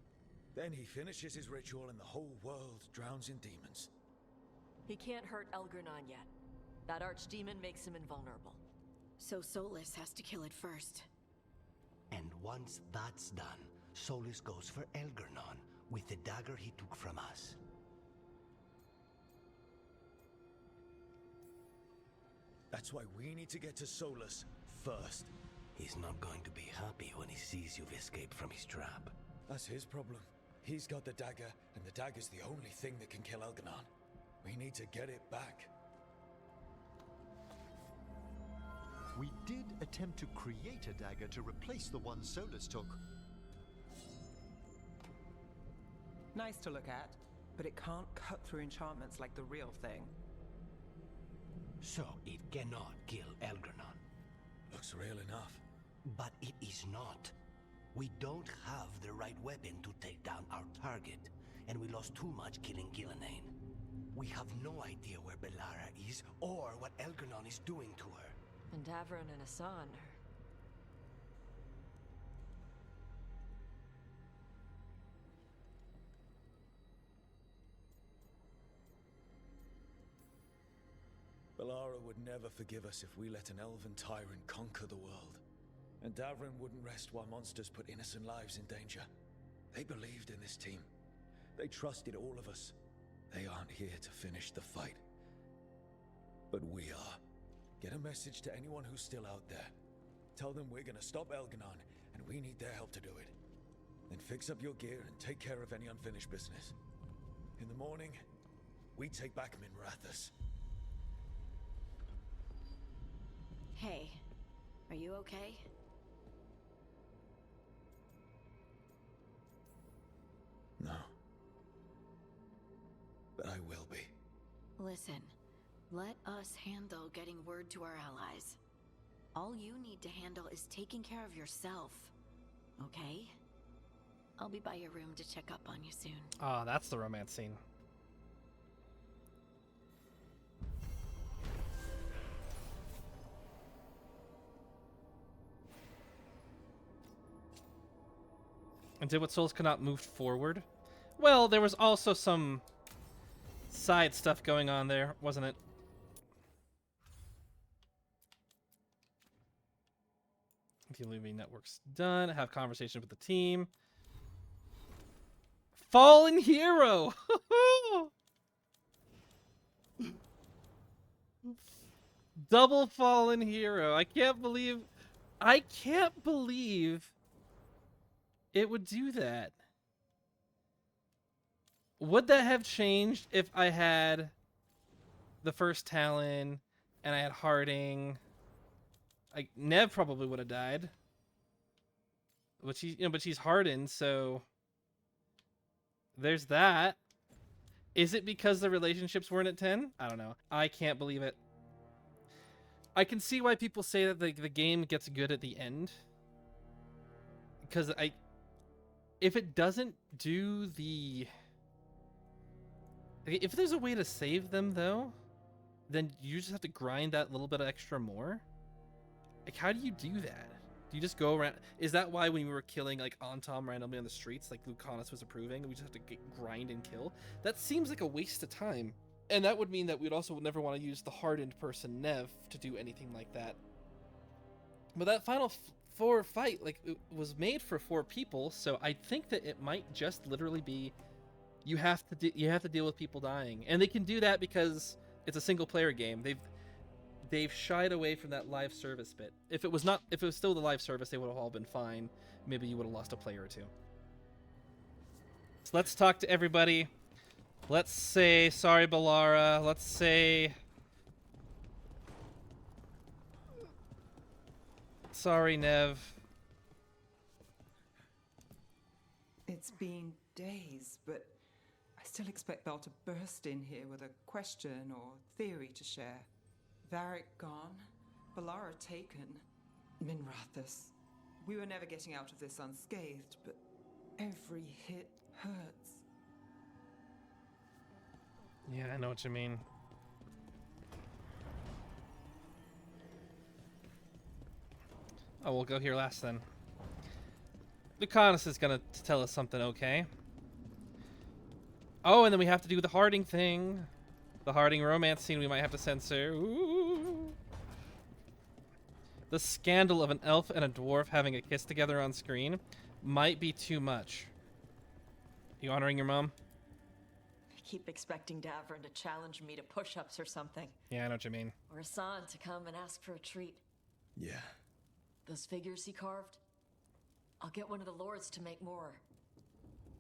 Then he finishes his ritual and the whole world drowns in demons. He can't hurt Elgar'nan yet. That archdemon makes him invulnerable. So Solus has to kill it first. And once that's done, Solus goes for Elgar'nan, with the dagger he took from us. That's why we need to get to Solus first. He's not going to be happy when he sees you've escaped from his trap. That's his problem. He's got the dagger, and the dagger's the only thing that can kill Gilan'nain. We need to get it back. We did attempt to create a dagger to replace the one Solus took. Nice to look at, but it can't cut through enchantments like the real thing. So it cannot kill Gilan'nain. Looks real enough. But it is not. We don't have the right weapon to take down our target, and we lost too much killing Gilan'nain. We have no idea where Bellara is, or what Gilan'nain is doing to her. And Davron and Hassan. Bellara would never forgive us if we let an elven tyrant conquer the world. And Davron wouldn't rest while monsters put innocent lives in danger. They believed in this team. They trusted all of us. They aren't here to finish the fight. But we are. Get a message to anyone who's still out there. Tell them we're gonna stop Gilan'nain, and we need their help to do it. Then fix up your gear and take care of any unfinished business. In the morning, we take back Minrathous. Hey, are you okay? No. But I will be. Listen, let us handle getting word to our allies. All you need to handle is taking care of yourself, okay? I'll be by your room to check up on you soon. Oh, that's the romance scene. And did what souls could not move forward? Well, there was also some side stuff going on there, wasn't it? The Illuminati network's done. Have conversation with the team. Fallen hero. Double fallen hero. I can't believe it would do that. Would that have changed if I had the first Talon and I had Harding? Nev probably would have died. But she's hardened, so there's that. Is it because the relationships weren't at 10? I don't know. I can't believe it. I can see why people say that the game gets good at the end. Because if it doesn't do the... If there's a way to save them, though, then you just have to grind that little bit extra more. Like, how do you do that? Do you just go around? Is that why when we were killing, like, Antom randomly on the streets, like Lucanus was approving, we just have to grind and kill? That seems like a waste of time. And that would mean that we'd also never want to use the hardened person, Nev, to do anything like that. But that final four fight, like, it was made for 4 people, so I think that it might just literally be you have to deal with people dying. And they can do that because it's a single player game. They've shied away from that live service bit. If it was still the live service, they would have all been fine. Maybe you would have lost a player or two. So let's talk to everybody. Let's say sorry, Bellara. Let's say sorry, Nev. It's been days, but I still expect Belle to burst in here with a question or theory to share. Varric gone, Bellara taken, Minrathous. We were never getting out of this unscathed, but every hit hurts. Yeah, I know what you mean. Oh, we'll go here last then. Lucanus is gonna tell us something, okay? Oh, and then we have to do the Harding thing. The Harding romance scene we might have to censor. Ooh. The scandal of an elf and a dwarf having a kiss together on screen might be too much. You honoring your mom? I keep expecting Davrin to challenge me to push-ups or something. Yeah, I know what you mean. Or Hassan to come and ask for a treat. Yeah. Those figures he carved? I'll get one of the lords to make more.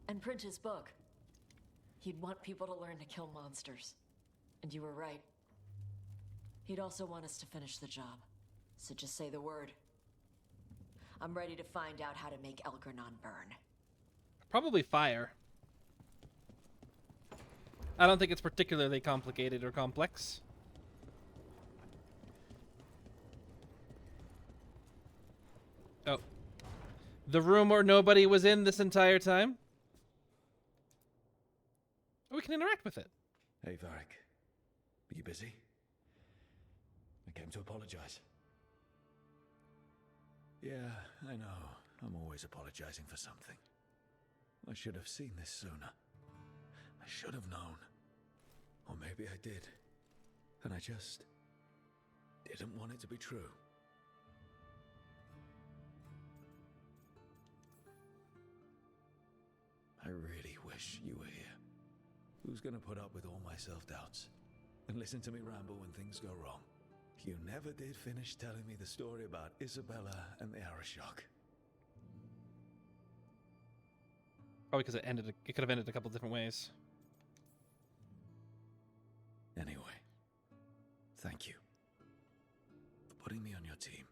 And print his book. He'd want people to learn to kill monsters. And you were right. He'd also want us to finish the job. So just say the word. I'm ready to find out how to make Gilan'nain burn. Probably fire. I don't think it's particularly complicated or complex. Oh. The room where nobody was in this entire time? Oh, we can interact with it. Hey, Varric. Are you busy? I came to apologize. Yeah, I know. I'm always apologizing for something. I should have seen this sooner. I should have known. Or maybe I did. And I just didn't want it to be true. I really wish you were here. Who's gonna put up with all my self-doubts and listen to me ramble when things go wrong? You never did finish telling me the story about Isabella and the Arashok. Probably because it could have ended a couple different ways. Anyway, thank you for putting me on your team.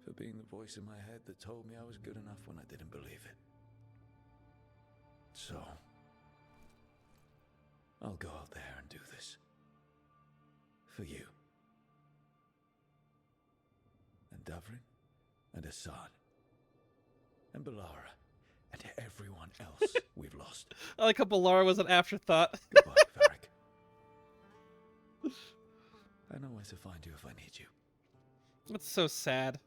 For being the voice in my head that told me I was good enough when I didn't believe it. So, I'll go out there and do this. For you. And Davrin, and Assad, and Balara, and everyone else we've lost. I like how Balara was an afterthought. Goodbye, Varric. I know where to find you if I need you. That's so sad.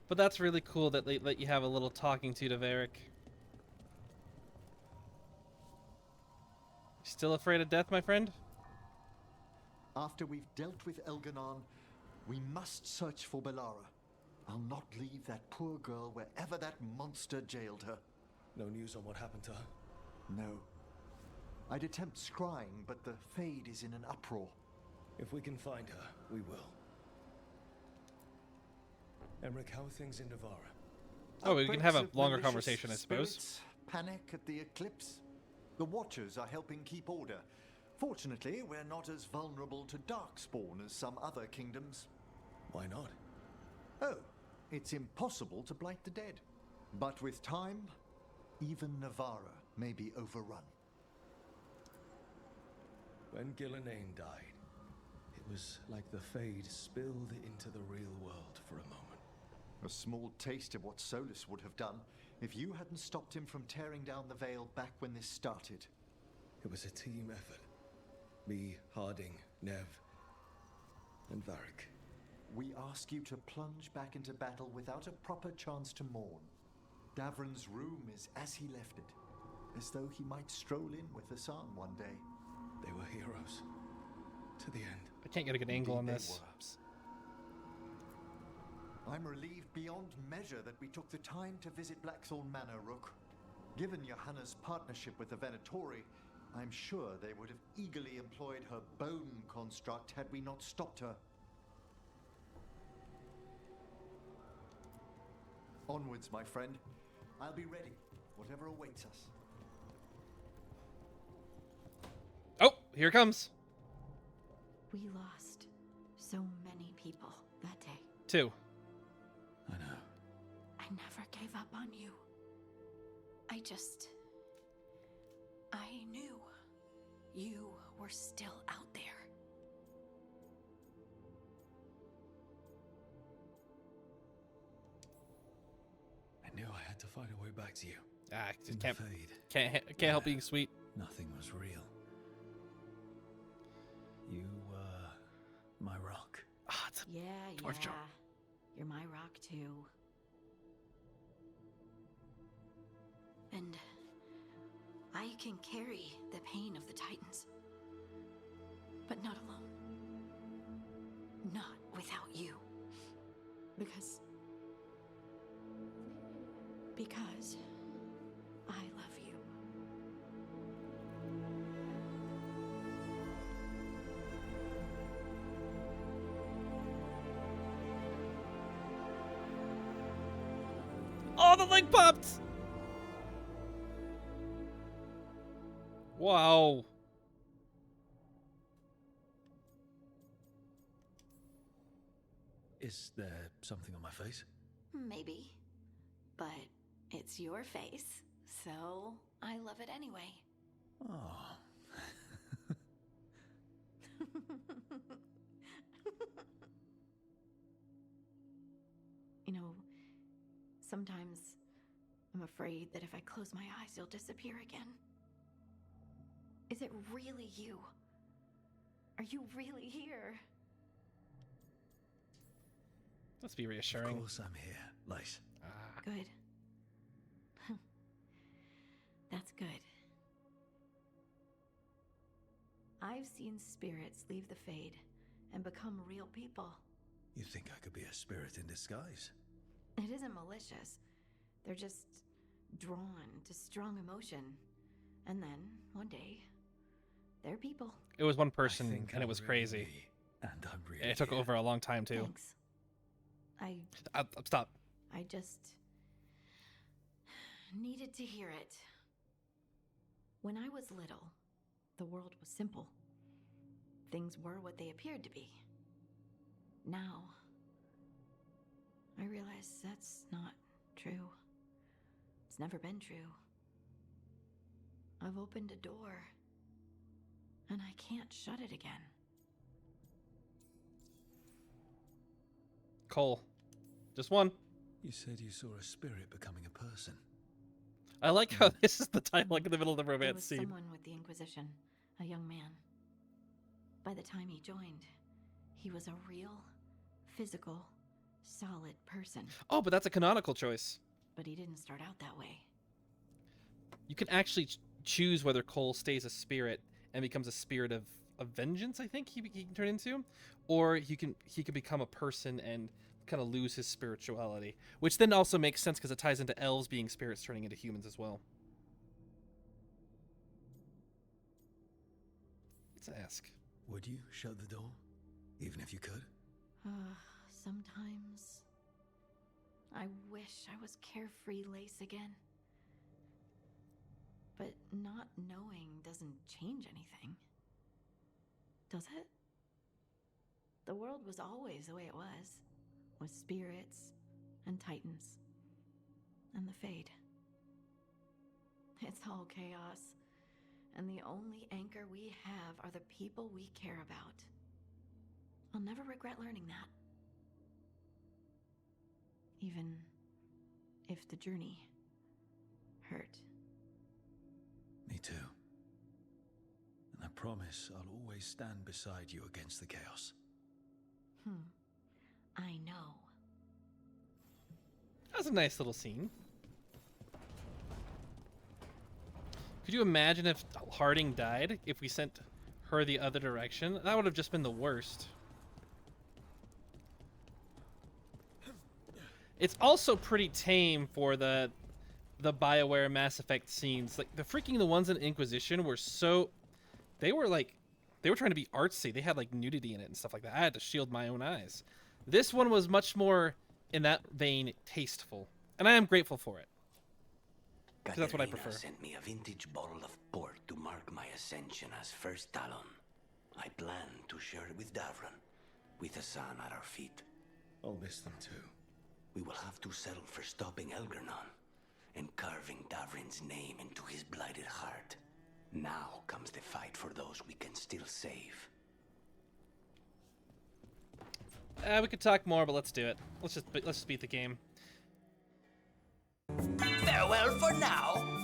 But that's really cool that they let you have a little talking to Varric. Still afraid of death, my friend? After we've dealt with Gilan'nain, we must search for Balara. I'll not leave that poor girl wherever that monster jailed her. No news on what happened to her? No. I'd attempt scrying, but the Fade is in an uproar. If we can find her, we will. Emric, how are things in Navarra? Oh, we can have a Outbreaks of longer malicious conversation, I suppose. spirits, panic at the eclipse. The Watchers are helping keep order. Fortunately, we're not as vulnerable to Darkspawn as some other kingdoms. Why not? Oh, it's impossible to blight the dead. But with time, even Navarra may be overrun. When Gilan'nain died, it was like the Fade spilled into the real world for a moment. A small taste of what Solus would have done if you hadn't stopped him from tearing down the veil back when this started. It was a team effort. Me, Harding, Nev, and Varric. We ask you to plunge back into battle without a proper chance to mourn. Davrin's room is as he left it, as though he might stroll in with Hassan one day. They were heroes. To the end. I can't get a good angle on Indeed this. I'm relieved beyond measure that we took the time to visit Blackthorn Manor, Rook. Given Johanna's partnership with the Venatori, I'm sure they would have eagerly employed her bone construct had we not stopped her. Onwards, my friend. I'll be ready, whatever awaits us. Oh, here it comes. We lost so many people that day. 2. I know. I never gave up on you. I knew you were still out there. I knew I had to find a way back to you. Ah, In can't, the Fade. can't help being sweet. Nothing was real. You were my rock. Ah, it's a Yeah, torture. You're my rock too. And I can carry the pain of the Titans. But not alone. Not without you. Because I love you. Oh, the leg popped! Wow. Is there something on my face? Maybe. But it's your face, so I love it anyway. Oh. You know, sometimes I'm afraid that if I close my eyes, you'll disappear again. Is it really you? Are you really here? Let's be reassuring. Of course I'm here, Lace. Good. That's good. I've seen spirits leave the Fade and become real people. You think I could be a spirit in disguise? It isn't malicious. They're just drawn to strong emotion. And then, one day, they're people. It was one person, and it was crazy. And I'm really And it took over a long time, too. Thanks. Stop. I just needed to hear it. When I was little, the world was simple. Things were what they appeared to be. Now, I realize that's not true. It's never been true. I've opened a door, and I can't shut it again. Cole. Just one. You said you saw a spirit becoming a person. I like how this is the time, like in the middle of the romance It was scene. someone with the Inquisition, a young man. By the time he joined, he was a real, physical, solid person. Oh, but that's a canonical choice. But he didn't start out that way. You can actually choose whether Cole stays a spirit and becomes a spirit of vengeance, I think he can turn into, or he can become a person and kind of lose his spirituality, which then also makes sense because it ties into elves being spirits turning into humans as well. Let's ask. Would you shut the door, even if you could? Sometimes I wish I was carefree Lace again. But not knowing doesn't change anything. Does it? The world was always the way it was, with spirits and titans and the Fade. It's all chaos, and the only anchor we have are the people we care about. I'll never regret learning that. Even if the journey hurt. Me too. And I promise I'll always stand beside you against the chaos. I know. That was a nice little scene. Could you imagine if Harding died if we sent her the other direction? That would have just been the worst. It's also pretty tame for the BioWare Mass Effect scenes. Like the ones in Inquisition were so, they were trying to be artsy. They had like nudity in it and stuff like that. I had to shield my own eyes. This one was much more in that vein tasteful, and I am grateful for it. Because that's what I prefer. Sent me a vintage bottle of port to mark my ascension as First Talon. I plan to share it with Davron, with the sun at our feet. I'll miss them too. We will have to settle for stopping Elgernon and carving Davrin's name into his blighted heart. Now comes the fight for those we can still save. We could talk more, but let's do it. Let's just beat the game. Farewell for now.